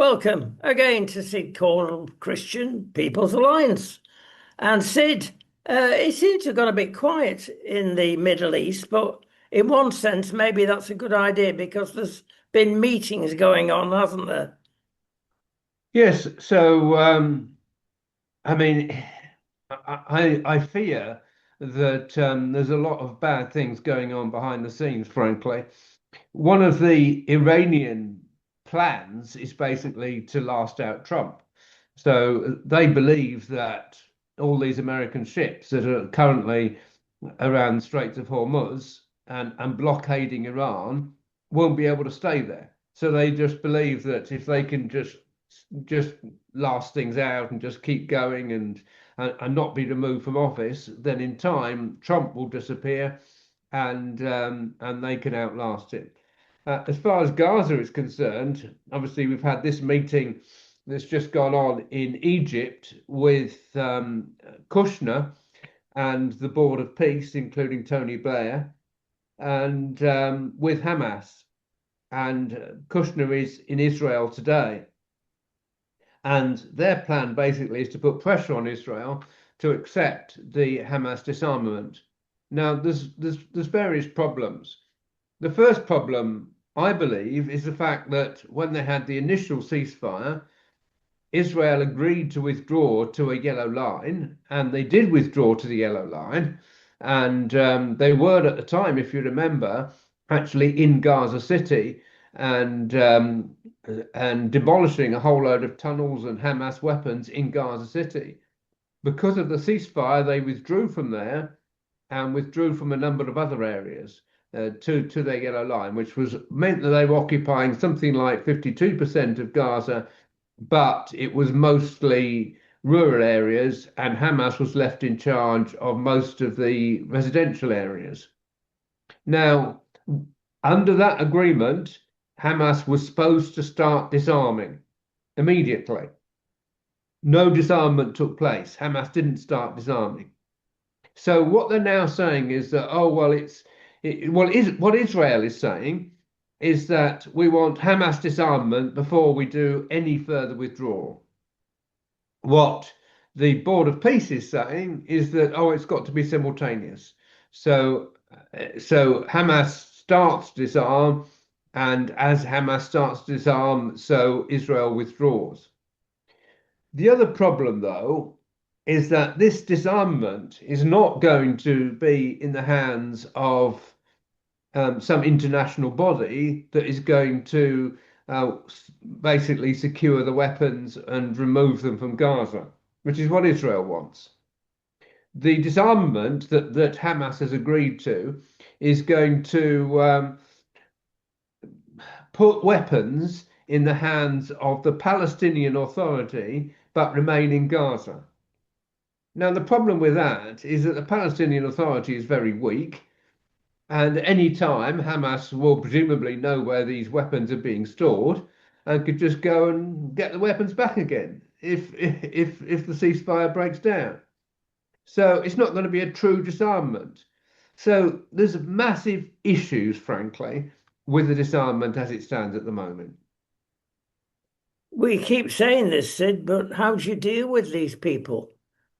Welcome again to Sid Cornell Christian People's Alliance. And Sid, it seems to have got a bit quiet in the Middle East, but in one sense, maybe that's a good idea because there's been meetings going on, hasn't there? Yes, so I mean, I fear that there's a lot of bad things going on behind the scenes, frankly. One of the Iranian plans is basically to last out Trump. So they believe that all these American ships that are currently around the Straits of Hormuz and blockading Iran won't be able to stay there. So they just believe that if they can just last things out and just keep going and not be removed from office, then in time Trump will disappear and they can outlast him. As far as Gaza is concerned, obviously we've had this meeting that's just gone on in Egypt with Kushner and the Board of Peace, including Tony Blair, and with Hamas. And Kushner is in Israel today. And their plan basically is to put pressure on Israel to accept the Hamas disarmament. Now, there's various problems. The first problem, I believe, is the fact that when they had the initial ceasefire, Israel agreed to withdraw to a yellow line, and they did withdraw to the yellow line. And they were at the time, if you remember, actually in Gaza City and and demolishing a whole load of tunnels and Hamas weapons in Gaza City. Because of the ceasefire, they withdrew from there and withdrew from a number of other areas to their yellow line, which was meant that they were occupying something like 52% of Gaza, but it was mostly rural areas, and Hamas was left in charge of most of the residential areas. Now, under that agreement, Hamas was supposed to start disarming immediately. No disarmament took place. Hamas didn't start disarming. So what they're now saying is that, oh, well, what Israel is saying is that we want Hamas disarmament before we do any further withdrawal. What the Board of Peace is saying is that, oh, it's got to be simultaneous. So Hamas starts to disarm, and as Hamas starts to disarm, so Israel withdraws. The other problem, though, is that this disarmament is not going to be in the hands of some international body that is going to basically secure the weapons and remove them from Gaza, which is what Israel wants. The disarmament that Hamas has agreed to is going to put weapons in the hands of the Palestinian Authority, but remain in Gaza. Now, the problem with that is that the Palestinian Authority is very weak. And at any time, Hamas will presumably know where these weapons are being stored and could just go and get the weapons back again if the ceasefire breaks down. So it's not going to be a true disarmament. So there's massive issues, frankly, with the disarmament as it stands at the moment. We keep saying this, Sid, but how do you deal with these people?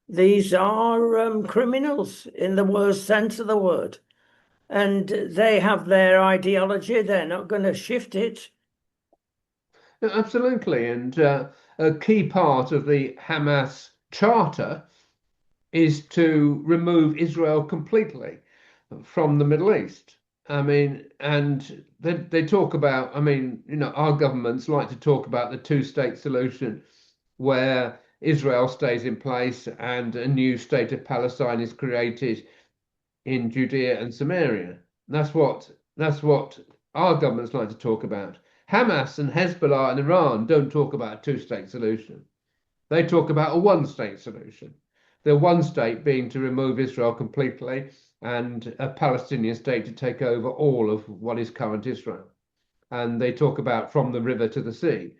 These are criminals in the worst sense of the word, and they have their ideology. They're not going to shift it. Absolutely. And a key part of the Hamas charter is to remove Israel completely from the Middle East. I mean, and they talk about, I mean, our governments like to talk about the two-state solution where Israel stays in place and a new state of Palestine is created in Judea and Samaria. That's what our governments like to talk about. Hamas and Hezbollah and Iran don't talk about a two-state solution. They talk about a one-state solution. The one state being to remove Israel completely and a Palestinian state to take over all of what is current Israel. And they talk about from the river to the sea.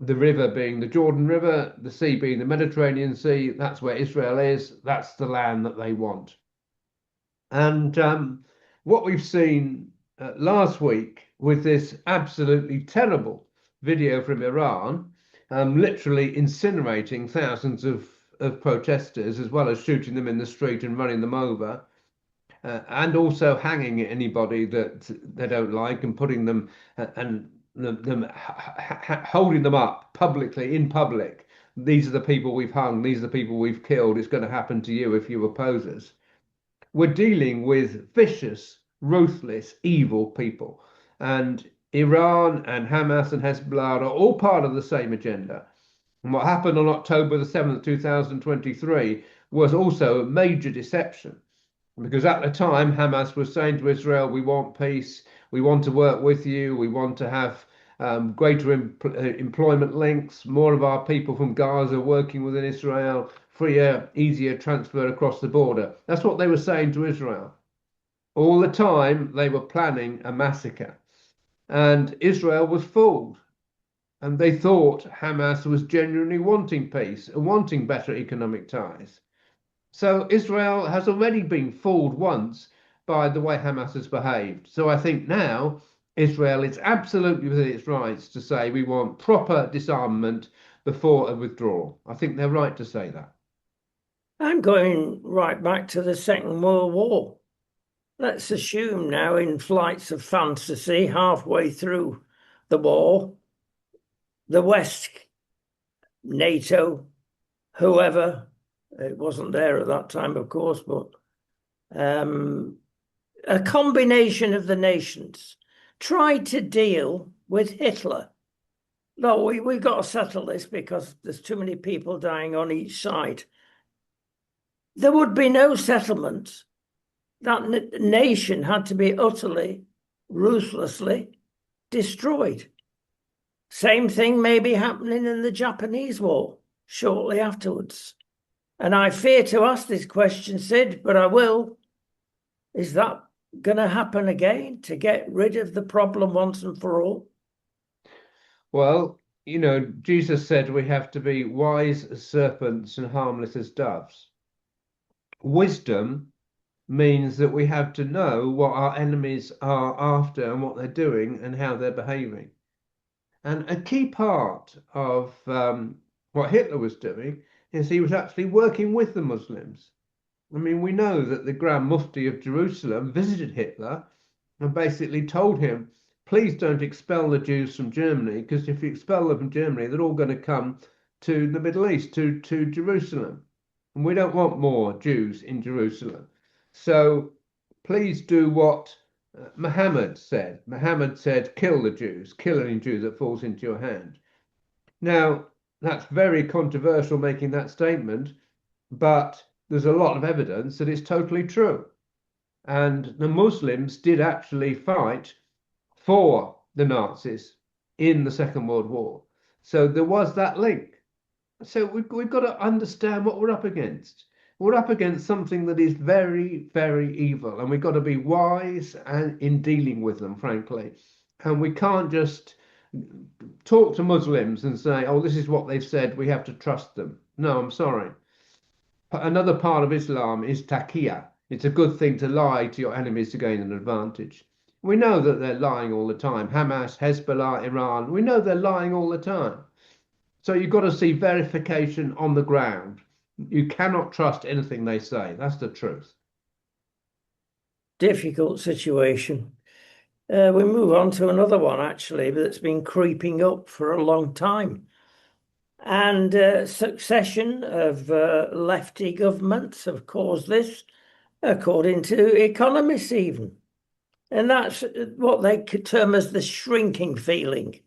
The river being the Jordan River, the sea being the Mediterranean Sea. That's where Israel is. That's the land that they want. And what we've seen last week with this absolutely terrible video from Iran, literally incinerating thousands of protesters, as well as shooting them in the street and running them over, and also hanging anybody that they don't like and putting them and holding them up publicly in public. These are the people we've hung. These are the people we've killed. It's going to happen to you if you oppose us. We're dealing with vicious, ruthless, evil people. And Iran and Hamas and Hezbollah are all part of the same agenda. And what happened on October the 7th, 2023 was also a major deception. Because at the time, Hamas was saying to Israel, we want peace, we want to work with you, we want to have greater employment links, more of our people from Gaza working within Israel, freer, easier transfer across the border. That's what they were saying to Israel. All the time, they were planning a massacre. And Israel was fooled. And they thought Hamas was genuinely wanting peace and wanting better economic ties. So Israel has already been fooled once by the way Hamas has behaved. So I think now Israel is absolutely within its rights to say we want proper disarmament before a withdrawal. I think they're right to say that. I'm going right back to the Second World War. Let's assume now, in flights of fantasy, halfway through the war, the West, NATO, whoever, it wasn't there at that time, of course, but a combination of the nations tried to deal with Hitler. No, we've got to settle this because there's too many people dying on each side. There would be no settlement. That nation had to be utterly, ruthlessly destroyed. Same thing may be happening in the Japanese war shortly afterwards. And I fear to ask this question, Sid, but I will. Is that going to happen again, to get rid of the problem once and for all? Well, Jesus said we have to be wise as serpents and harmless as doves. Wisdom means that we have to know what our enemies are after and what they're doing and how they're behaving. And a key part of what Hitler was doing is he was actually working with the Muslims. I mean, we know that the Grand Mufti of Jerusalem visited Hitler and basically told him, please don't expel the Jews from Germany, because if you expel them from Germany, they're all going to come to the Middle East, to Jerusalem. And we don't want more Jews in Jerusalem. So please do what Muhammad said. Muhammad said, kill the Jews, kill any Jew that falls into your hand. Now, that's very controversial making that statement, but there's a lot of evidence that it's totally true. And the Muslims did actually fight for the Nazis in the Second World War. So there was that link. So we've got to understand what we're up against. We're up against something that is very, very evil, and we've got to be wise and in dealing with them, frankly. And we can't just talk to Muslims and say, oh, this is what they've said, we have to trust them. No, I'm sorry. Another part of Islam is taqiyya. It's a good thing to lie to your enemies to gain an advantage. We know that they're lying all the time. Hamas, Hezbollah, Iran, we know they're lying all the time. So you've got to see verification on the ground. You cannot trust anything they say. That's the truth. Difficult situation. We move on to another one, actually, that's been creeping up for a long time. And succession of lefty governments have caused this, according to economists even. And that's what they could term as the shrinking feeling.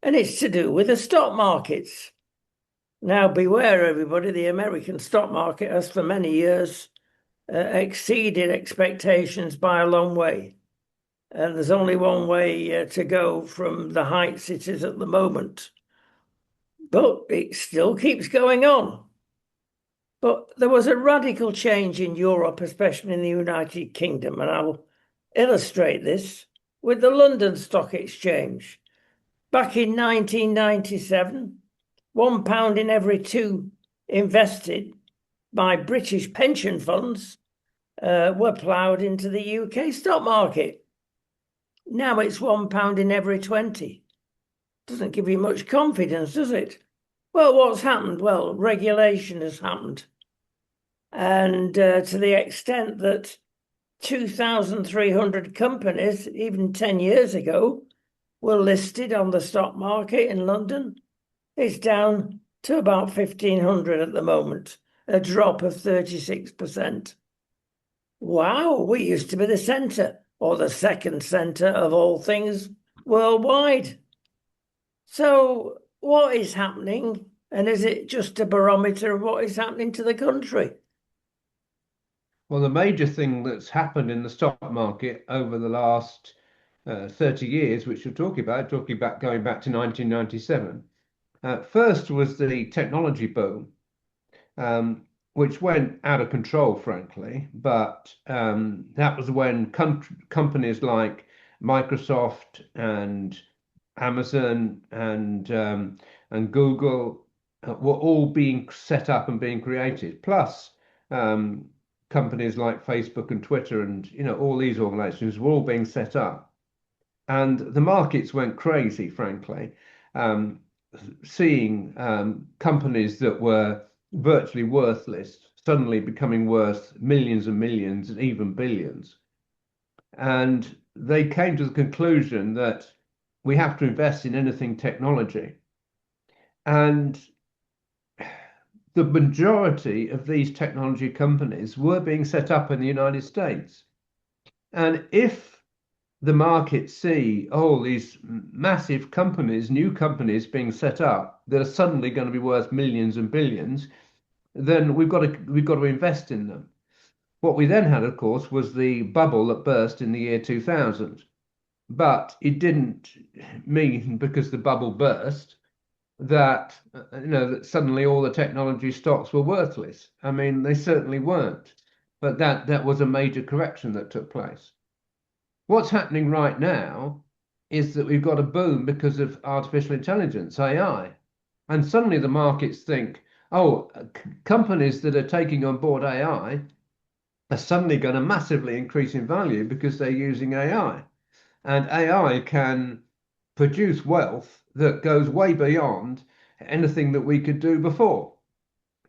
And it's to do with the stock markets. Now, beware, everybody, the American stock market has for many years exceeded expectations by a long way. And there's only one way to go from the heights it is at the moment. But it still keeps going on. But there was a radical change in Europe, especially in the United Kingdom, and I'll illustrate this with the London Stock Exchange. Back in 1997, £1 in every two invested by British pension funds were ploughed into the UK stock market. Now it's £1 in every 20. Doesn't give you much confidence, does it? Well, what's happened? Well, regulation has happened. And to the extent that 2,300 companies, even 10 years ago, were listed on the stock market in London. It's down to about 1,500 at the moment, a drop of 36%. Wow, we used to be the centre or the second centre of all things worldwide. So, what is happening? And is it just a barometer of what is happening to the country? Well, the major thing that's happened in the stock market over the last 30 years, which you're talking about going back to 1997, first was the technology boom, um, which went out of control, frankly. But that was when companies like Microsoft and Amazon and Google were all being set up and being created. Plus, um, companies like Facebook and Twitter and all these organizations were all being set up, and the markets went crazy, frankly. Um, Seeing companies that were virtually worthless suddenly becoming worth millions and millions and even billions. And they came to the conclusion that we have to invest in anything technology. And the majority of these technology companies were being set up in the United States. And if the markets see, oh, these massive companies, new companies being set up that are suddenly going to be worth millions and billions, then we've got to invest in them. What we then had, of course, was the bubble that burst in the year 2000. But it didn't mean because the bubble burst that that suddenly all the technology stocks were worthless. I mean, they certainly weren't. But that was a major correction that took place. What's happening right now is that we've got a boom because of artificial intelligence, AI. And suddenly the markets think, oh, companies that are taking on board AI are suddenly going to massively increase in value because they're using AI. And AI can produce wealth that goes way beyond anything that we could do before.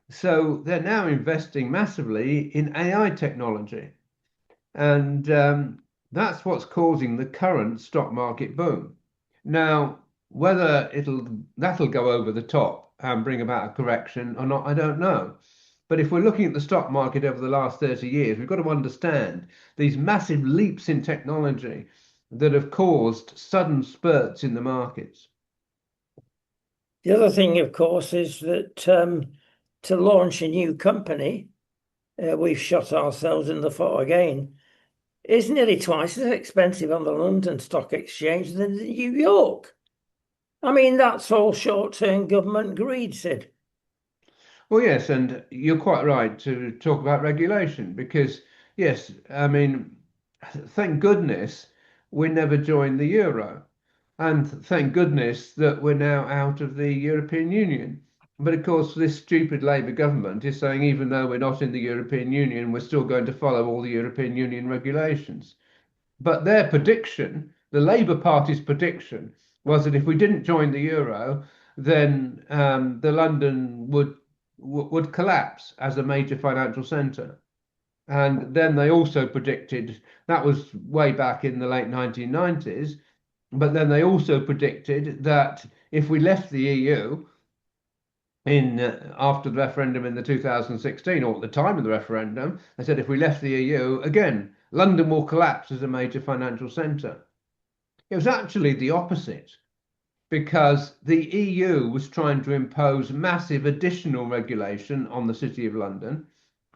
So they're now investing massively in AI technology. And that's what's causing the current stock market boom. Now, whether that'll go over the top and bring about a correction or not, I don't know. But if we're looking at the stock market over the last 30 years, we've got to understand these massive leaps in technology that have caused sudden spurts in the markets. The other thing, of course, is that to launch a new company, we've shot ourselves in the foot again. It's nearly twice as expensive on the London Stock Exchange than New York. I mean, that's all short-term government greed, Sid. Well, yes, and you're quite right to talk about regulation because, yes, I mean, thank goodness we never joined the euro. And thank goodness that we're now out of the European Union. But of course, this stupid Labour government is saying even though we're not in the European Union, we're still going to follow all the European Union regulations. But their prediction, the Labour Party's prediction, was that if we didn't join the euro, then the London would collapse as a major financial centre. And then they also predicted that was way back in the late 1990s. But then they also predicted that if we left the EU in after the referendum in the 2016, or at the time of the referendum, they said if we left the EU again, London will collapse as a major financial centre. It was actually the opposite because the EU was trying to impose massive additional regulation on the City of London,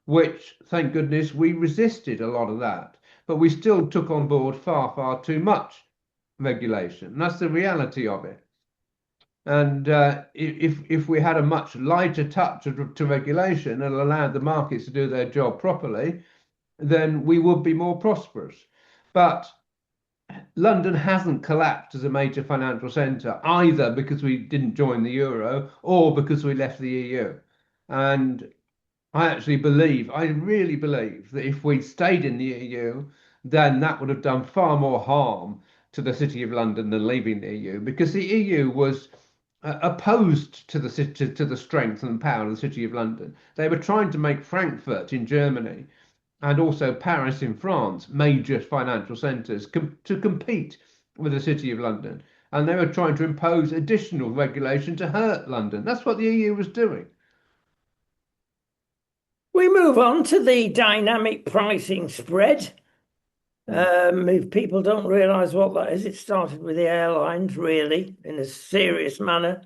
which, thank goodness, we resisted a lot of that. But we still took on board far, far too much regulation. And that's the reality of it. And if we had a much lighter touch to regulation and allowed the markets to do their job properly, then we would be more prosperous. But London hasn't collapsed as a major financial centre either because we didn't join the euro or because we left the EU. And I really believe that if we'd stayed in the EU, then that would have done far more harm to the City of London than leaving the EU because the EU was opposed to the strength and power of the City of London. They were trying to make Frankfurt in Germany and also Paris in France major financial centres to compete with the City of London. And they were trying to impose additional regulation to hurt London. That's what the EU was doing. We move on to the dynamic pricing spread. Mm. If people don't realise what that is, it started with the airlines, really, in a serious manner.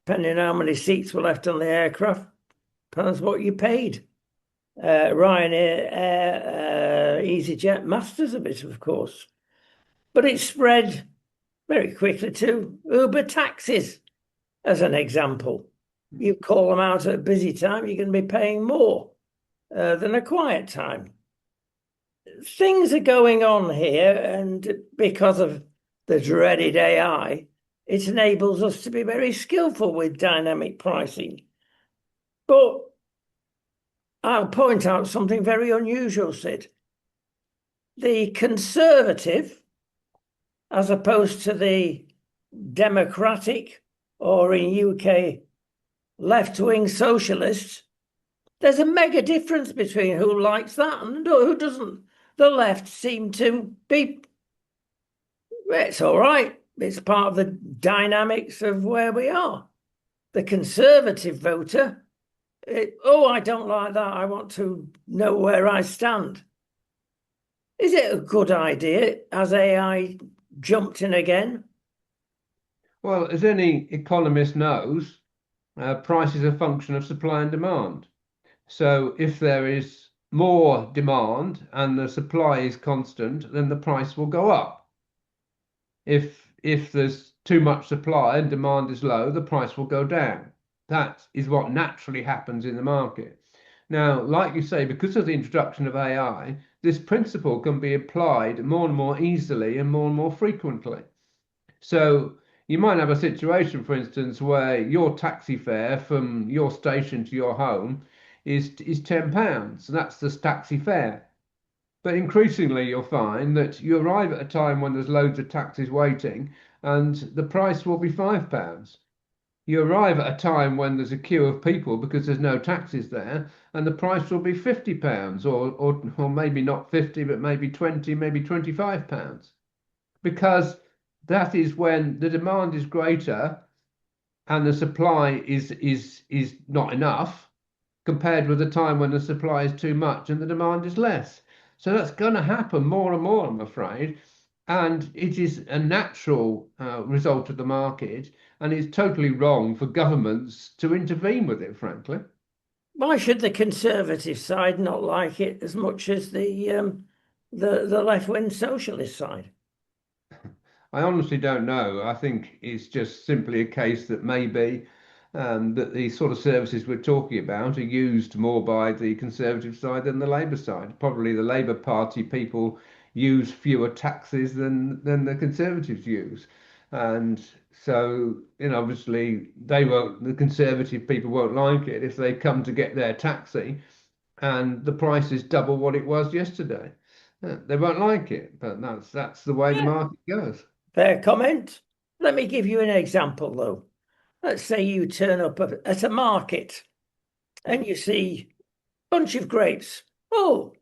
Depending on how many seats were left on the aircraft, depends what you paid. Ryanair, Air, EasyJet, masters of it, of course. But it spread very quickly to Uber taxis, as an example. You call them out at a busy time, you're going to be paying more than a quiet time. Things are going on here, and because of the dreaded AI, it enables us to be very skillful with dynamic pricing. But I'll point out something very unusual, Sid. The conservative, as opposed to the democratic, or in UK, left-wing socialists, there's a mega difference between who likes that and who doesn't. The left seem to be, it's all right. It's part of the dynamics of where we are. The conservative voter, I don't like that. I want to know where I stand. Is it a good idea? Has AI jumped in again? Well, as any economist knows, price is a function of supply and demand. So if there is more demand and the supply is constant, then the price will go up. If there's too much supply and demand is low, the price will go down. That is what naturally happens in the market. Now, like you say, because of the introduction of AI, this principle can be applied more and more easily and more frequently. So you might have a situation, for instance, where your taxi fare from your station to your home is £10. So that's the taxi fare. But increasingly, you'll find that you arrive at a time when there's loads of taxis waiting, and the price will be £5. You arrive at a time when there's a queue of people because there's no taxis there, and the price will be £50, or maybe not 50, but maybe 20, maybe £25, because that is when the demand is greater and the supply is not enough compared with the time when the supply is too much and the demand is less. So that's going to happen more and more, I'm afraid. And it is a natural result of the market, and it's totally wrong for governments to intervene with it, frankly. Why should the conservative side not like it as much as the left-wing socialist side? I honestly don't know. I think it's just simply a case that maybe that the sort of services we're talking about are used more by the Conservative side than the Labour side. Probably the Labour Party people use fewer taxes than the Conservatives use. And so, obviously the Conservative people won't like it if they come to get their taxi and the price is double what it was yesterday. They won't like it, but that's the way the Yeah. market goes. Fair comment. Let me give you an example, though. Let's say you turn up at a market and you see a bunch of grapes. Oh,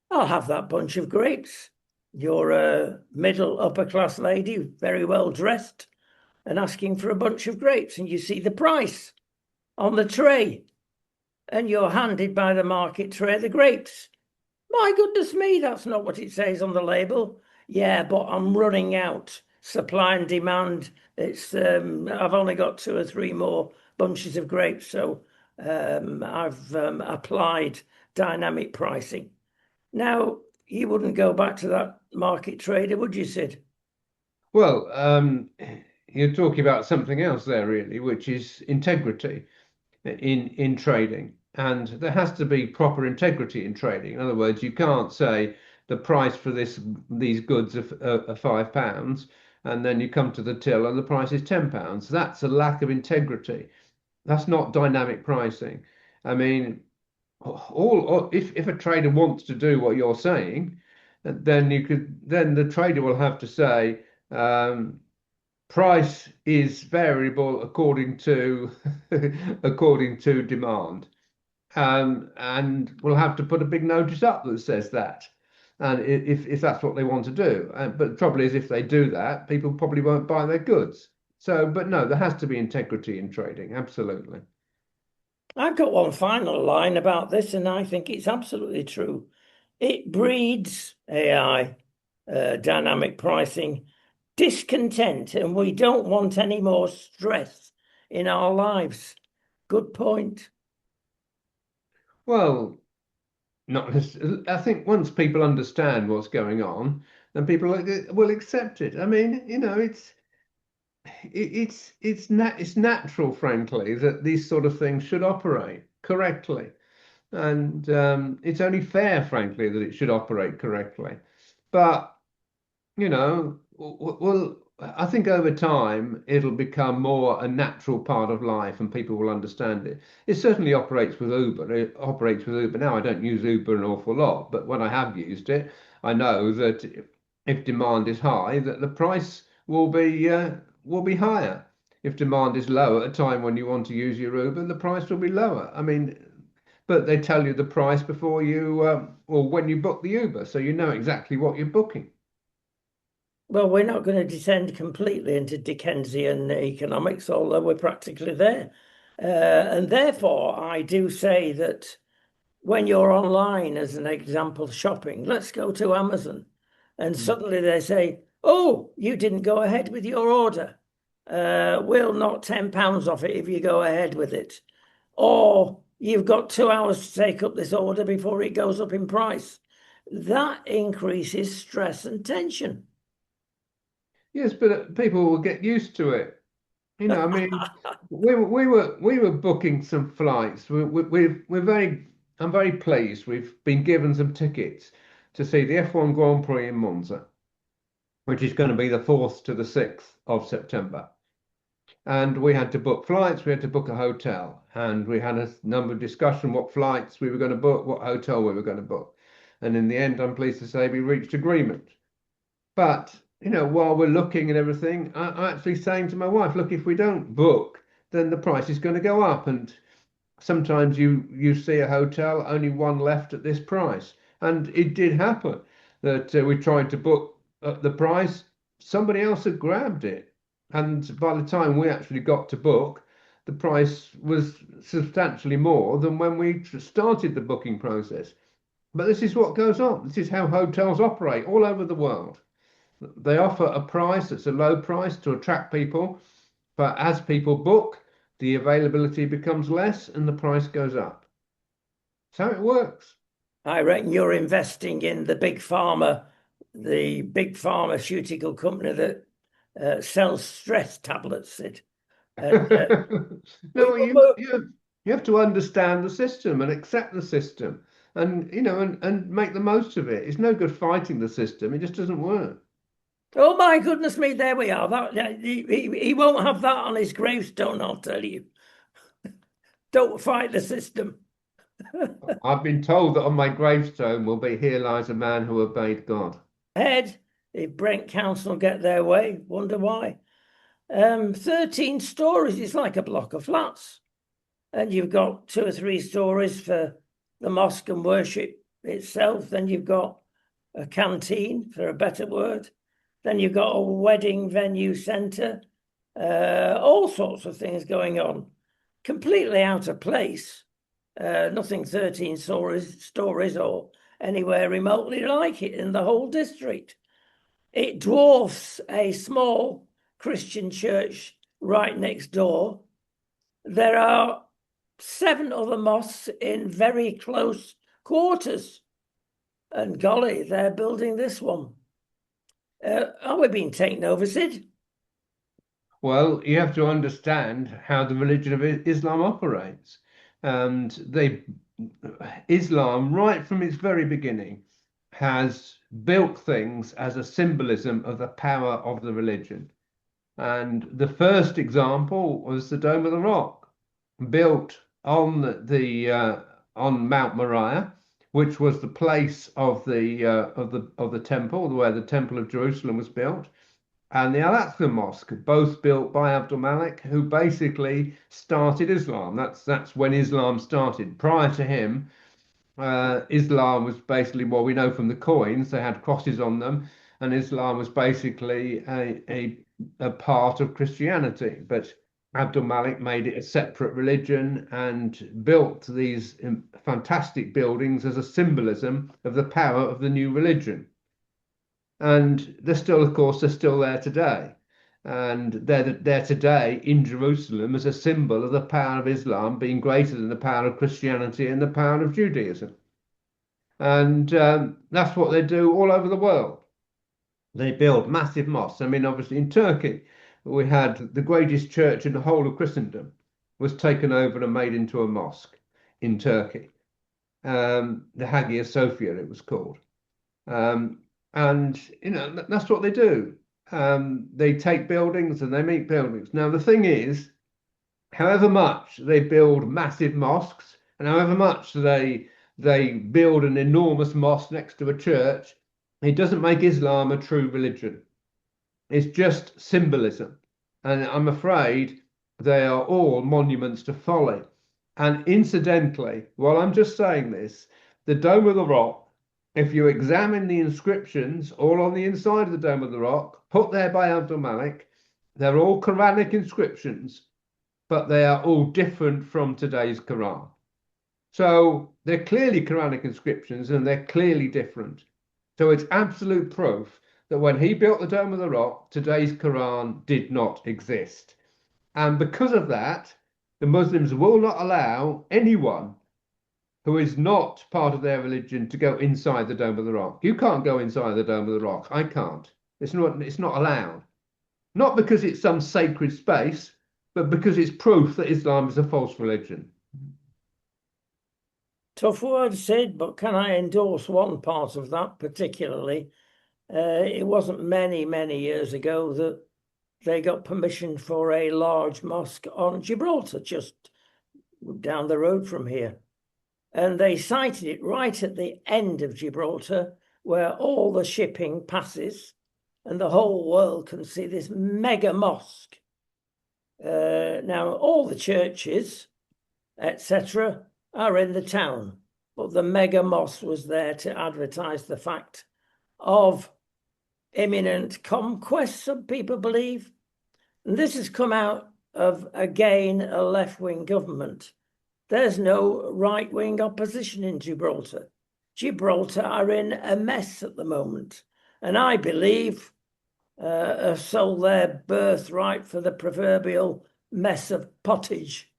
I'll have that bunch of grapes. You're a middle upper class lady, very well dressed, and asking for a bunch of grapes, and you see the price on the tray, and you're handed by the market tray the grapes. My goodness me, that's not what it says on the label. Yeah, but I'm running out. Supply and demand. It's I've only got two or three more bunches of grapes, so I've applied dynamic pricing. Now, you wouldn't go back to that market trader, would you, Sid? Well, you're talking about something else there, really, which is integrity in trading. And there has to be proper integrity in trading. In other words, you can't say the price for these goods are £5, and then you come to the till and the price is £10. That's a lack of integrity. That's not dynamic pricing. I mean, if a trader wants to do what you're saying, then the trader will have to say, Um, Price is variable according to according to demand. And we'll have to put a big notice up that says that. And if that's what they want to do. But the trouble is, if they do that, people probably won't buy their goods. So, but no, there has to be integrity in trading. Absolutely. I've got one final line about this, and I think it's absolutely true. It breeds AI, dynamic pricing, discontent, and we don't want any more stress in our lives. Good point. Well, not necessarily. I think once people understand what's going on, then people will accept it. I mean, it's natural, frankly, that these sort of things should operate correctly. And it's only fair, frankly, that it should operate correctly. But, well, I think over time it'll become more a natural part of life and people will understand it. It certainly operates with Uber. It operates with Uber now. I don't use Uber an awful lot, but when I have used it, I know that if demand is high, that the price will be higher. If demand is low at a time when you want to use your Uber, the price will be lower. I mean, but they tell you the price before you or when you book the Uber, so you know exactly what you're booking. Well, we're not going to descend completely into Dickensian economics, although we're practically there. And therefore, I do say that when you're online, as an example, shopping, let's go to Amazon, and Mm. suddenly they say, "Oh, you didn't go ahead with your order. We'll knock £10 off it if you go ahead with it." Or you've got 2 hours to take up this order before it goes up in price. That increases stress and tension. Yes, but people will get used to it. I mean, we were booking some flights. We're very I'm very pleased. We've been given some tickets to see the F1 Grand Prix in Monza, which is going to be the 4th to the 6th of September. And we had to book flights, we had to book a hotel, and we had a number of discussion what flights we were going to book, what hotel we were going to book. And in the end, I'm pleased to say we reached agreement. But, while we're looking and everything, I'm actually saying to my wife, look, if we don't book, then the price is going to go up. And sometimes you see a hotel, only one left at this price. And it did happen that we tried to book at the price, somebody else had grabbed it. And by the time we actually got to book, the price was substantially more than when we started the booking process. But this is what goes on. This is how hotels operate all over the world. They offer a price that's a low price to attract people, but as people book, the availability becomes less and the price goes up. That's how it works. I reckon you're investing in the big pharmaceutical company that sells stress tablets. And we No, will move. you have to understand the system and accept the system and and make the most of it. It's no good fighting the system, it just doesn't work. Oh my goodness me, there we are. He won't have that on his gravestone, I'll tell you. Don't fight the system. I've been told that on my gravestone will be here lies a man who obeyed God. Head, if Brent Council get their way, wonder why. 13 stories, it's like a block of flats. And you've got 2 or 3 stories for the mosque and worship itself. Then you've got a canteen, for a better word. Then you've got a wedding venue centre, all sorts of things going on. Completely out of place. Nothing 13 stories or anywhere remotely like it in the whole district. It dwarfs a small Christian church right next door. There are 7 other mosques in very close quarters. And golly, they're building this one. Are we being taken over, Sid? Well, you have to understand how the religion of Islam operates. And Islam, right from its very beginning, has built things as a symbolism of the power of the religion. And the first example was the Dome of the Rock, built on Mount Moriah, which was the place of the temple, where the Temple of Jerusalem was built. and the Al-Aqsa Mosque, both built by Abdul Malik, who basically started Islam. That's when Islam started. Prior to him, Islam was basically what we know from the coins. They had crosses on them, and Islam was basically a part of Christianity. But Abdul Malik made it a separate religion and built these fantastic buildings as a symbolism of the power of the new religion. And they're still, of course, they're still there today. And they're there today in Jerusalem as a symbol of the power of Islam being greater than the power of Christianity and the power of Judaism. And that's what they do all over the world. They build massive mosques. I mean, obviously, in Turkey, we had the greatest church in the whole of Christendom was taken over and made into a mosque in Turkey. The Hagia Sophia, it was called. Um, and, that's what they do. They take buildings and they make buildings. Now, the thing is, however much they build massive mosques and however much they build an enormous mosque next to a church, it doesn't make Islam a true religion. It's just symbolism. And I'm afraid they are all monuments to folly. And incidentally, while I'm just saying this, the Dome of the Rock, if you examine the inscriptions all on the inside of the Dome of the Rock, put there by Abdul Malik, they're all Quranic inscriptions, but they are all different from today's Quran. So they're clearly Quranic inscriptions and they're clearly different. So it's absolute proof that when he built the Dome of the Rock, today's Quran did not exist. And because of that, the Muslims will not allow anyone who is not part of their religion to go inside the Dome of the Rock. You can't go inside the Dome of the Rock. I can't. It's not allowed. Not because it's some sacred space, but because it's proof that Islam is a false religion. Tough words said, but can I endorse one part of that particularly? It wasn't many, many years ago that they got permission for a large mosque on Gibraltar, just down the road from here. And they sited it right at the end of Gibraltar, where all the shipping passes, and the whole world can see this mega mosque. Now, all the churches, etc., are in the town, but the mega mosque was there to advertise the fact of imminent conquest, some people believe. And this has come out of, again, a left-wing government. There's no right-wing opposition in Gibraltar. Gibraltar are in a mess at the moment, and I believe have sold their birthright for the proverbial mess of pottage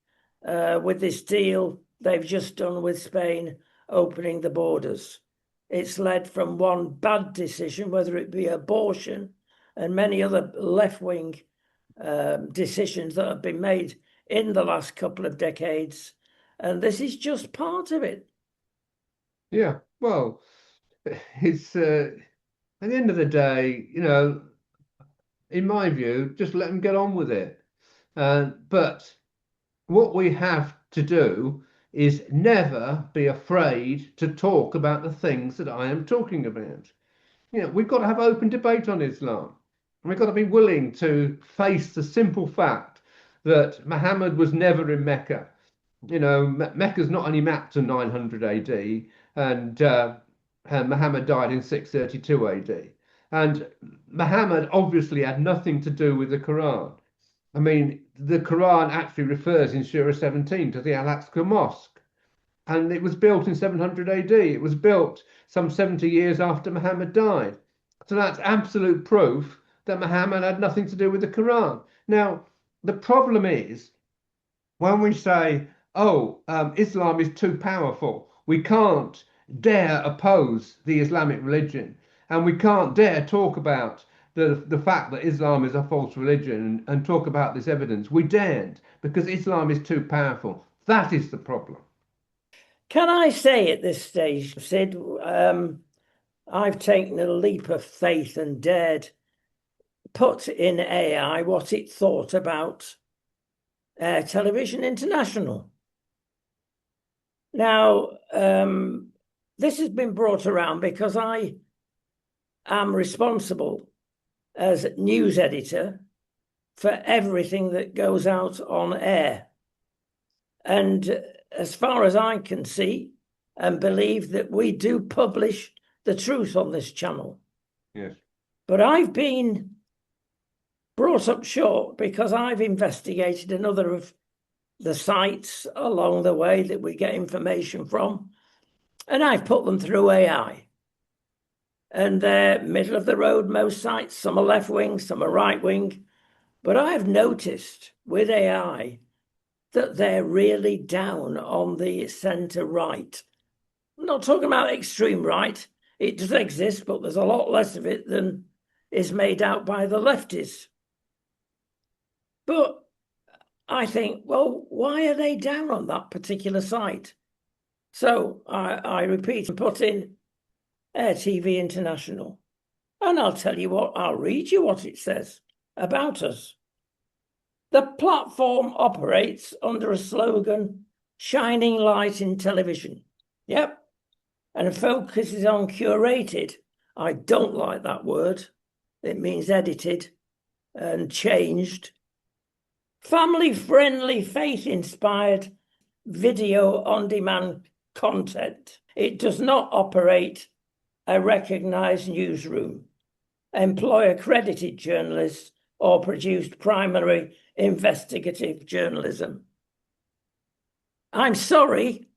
with this deal they've just done with Spain, opening the borders. It's led from one bad decision, whether it be abortion and many other left-wing decisions that have been made in the last couple of decades. And this is just part of it. Yeah, well, it's at the end of the day, in my view, just let them get on with it. But what we have to do is never be afraid to talk about the things that I am talking about. We've got to have open debate on Islam. We've got to be willing to face the simple fact that Muhammad was never in Mecca. Mecca's not only mapped to 900 AD, and Muhammad died in 632 AD. And Muhammad obviously had nothing to do with the Quran. I mean, the Quran actually refers in Surah 17 to the Al-Aqsa Mosque, and it was built in 700 AD. It was built some 70 years after Muhammad died. So that's absolute proof that Muhammad had nothing to do with the Quran. Now, the problem is when we say, oh, Islam is too powerful, we can't dare oppose the Islamic religion, and we can't dare talk about the fact that Islam is a false religion and talk about this evidence. We daren't because Islam is too powerful. That is the problem. Can I say at this stage, Sid, I've taken a leap of faith and dared put in AI what it thought about Television International. Now, this has been brought around because I am responsible as news editor for everything that goes out on air. And as far as I can see and believe, that we do publish the truth on this channel. Yes. But I've been brought up short because I've investigated another of the sites along the way that we get information from, and I've put them through AI. And they're middle of the road, most sites. Some are left wing, some are right wing. But I've noticed with AI that they're really down on the centre right. I'm not talking about extreme right. It does exist, but there's a lot less of it than is made out by the lefties. But I think, well, why are they down on that particular site? So I repeat and put in Air TV International. And I'll tell you what, I'll read you what it says about us. The platform operates under a slogan, shining light in television. Yep. And focuses on curated. I don't like that word. It means edited and changed. Family-friendly, faith-inspired video on-demand content. It does not operate a recognised newsroom, employ accredited journalists, or produce primary investigative journalism. I'm sorry,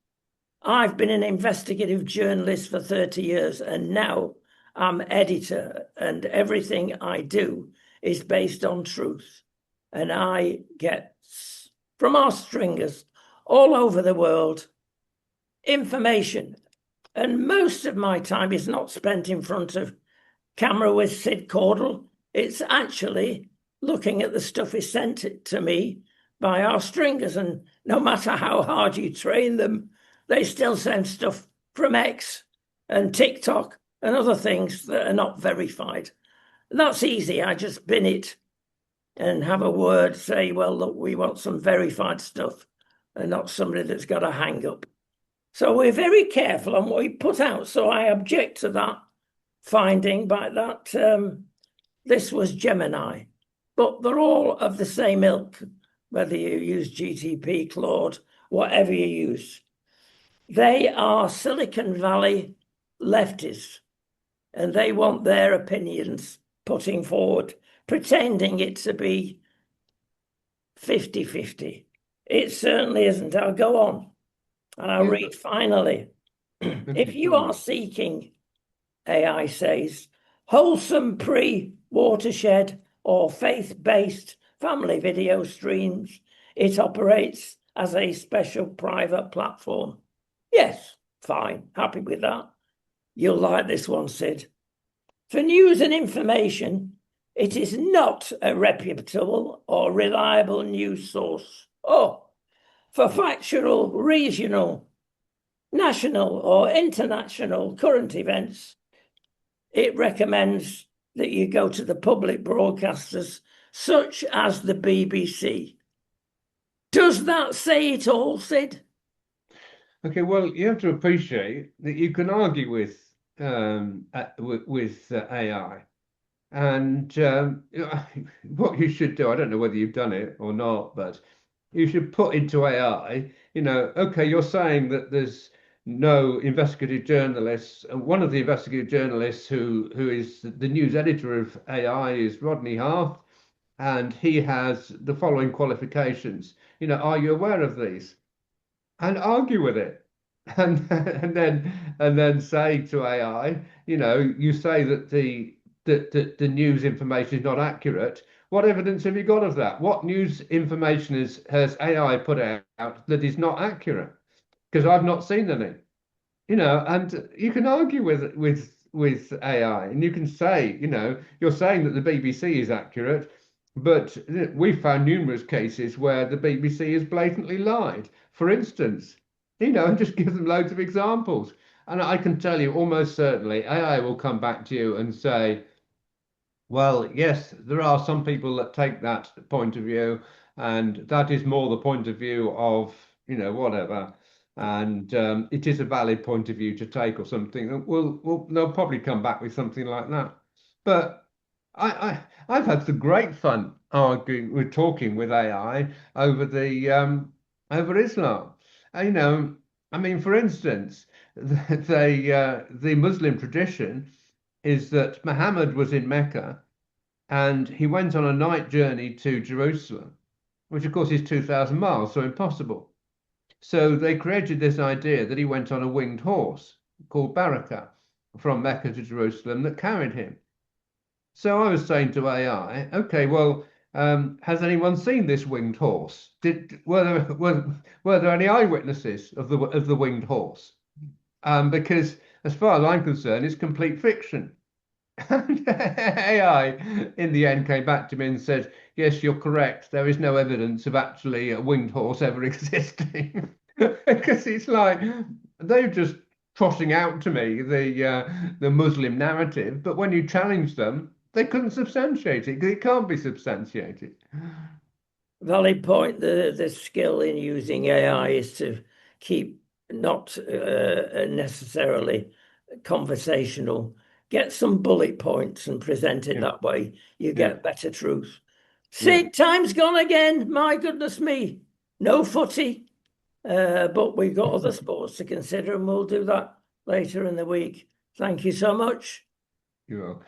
I've been an investigative journalist for 30 years, and now I'm editor, and everything I do is based on truth. And I get from our stringers all over the world information. And most of my time is not spent in front of camera with Sid Caudle. It's actually looking at the stuff is sent to me by our stringers. And no matter how hard you train them, they still send stuff from X and TikTok and other things that are not verified. And that's easy. I just bin it and have a word, say, well, look, we want some verified stuff and not somebody that's got a hang up. So we're very careful on what we put out. So I object to that finding by that this was Gemini. But they're all of the same ilk, whether you use GTP, Claude, whatever you use. They are Silicon Valley lefties, and they want their opinions putting forward, pretending it to be 50-50. It certainly isn't. I'll go on. And I'll read finally. If you are seeking, AI says, wholesome pre-watershed or faith-based family video streams, it operates as a special private platform. Yes, fine, happy with that. You'll like this one, Sid. For news and information, it is not a reputable or reliable news source. Oh, for factual, regional, national, or international current events, it recommends that you go to the public broadcasters, such as the BBC. Does that say it all, Sid? Okay, well, you have to appreciate that you can argue with AI, and what you should do, I don't know whether you've done it or not, but you should put into AI, okay, you're saying that there's no investigative journalists, and one of the investigative journalists who is the news editor of AI is Rodney Hart, and he has the following qualifications. Are you aware of these? And argue with it, and then say to AI, you say that the news information is not accurate. What evidence have you got of that? What news information has AI put out that is not accurate? Because I've not seen any. And you can argue with AI, and you can say, you're saying that the BBC is accurate, but we found numerous cases where the BBC has blatantly lied. For instance, and just give them loads of examples. And I can tell you almost certainly AI will come back to you and say, well, yes, there are some people that take that point of view, and that is more the point of view of, whatever. And it is a valid point of view to take or something. They'll probably come back with something like that. But I've had some great fun arguing, with talking with AI over the over Islam. You know, I mean, for instance, the Muslim tradition is that Muhammad was in Mecca and he went on a night journey to Jerusalem, which of course is 2,000 miles, so impossible. So they created this idea that he went on a winged horse called Baraka from Mecca to Jerusalem that carried him. So I was saying to AI, okay, well, has anyone seen this winged horse? Were there any eyewitnesses of the winged horse? Because as far as I'm concerned, it's complete fiction. And AI in the end came back to me and said, yes, you're correct. There is no evidence of actually a winged horse ever existing. Because it's like they're just trotting out to me the Muslim narrative, but when you challenge them, they couldn't substantiate it because it can't be substantiated. Valid point. The skill in using AI is to keep not necessarily conversational. Get some bullet points and present it Yeah, that way. You yeah, get better truth. yeah. See, time's gone again. My goodness me. No footy, but we've got other sports to consider, and we'll do that later in the week. Thank you so much. You're welcome.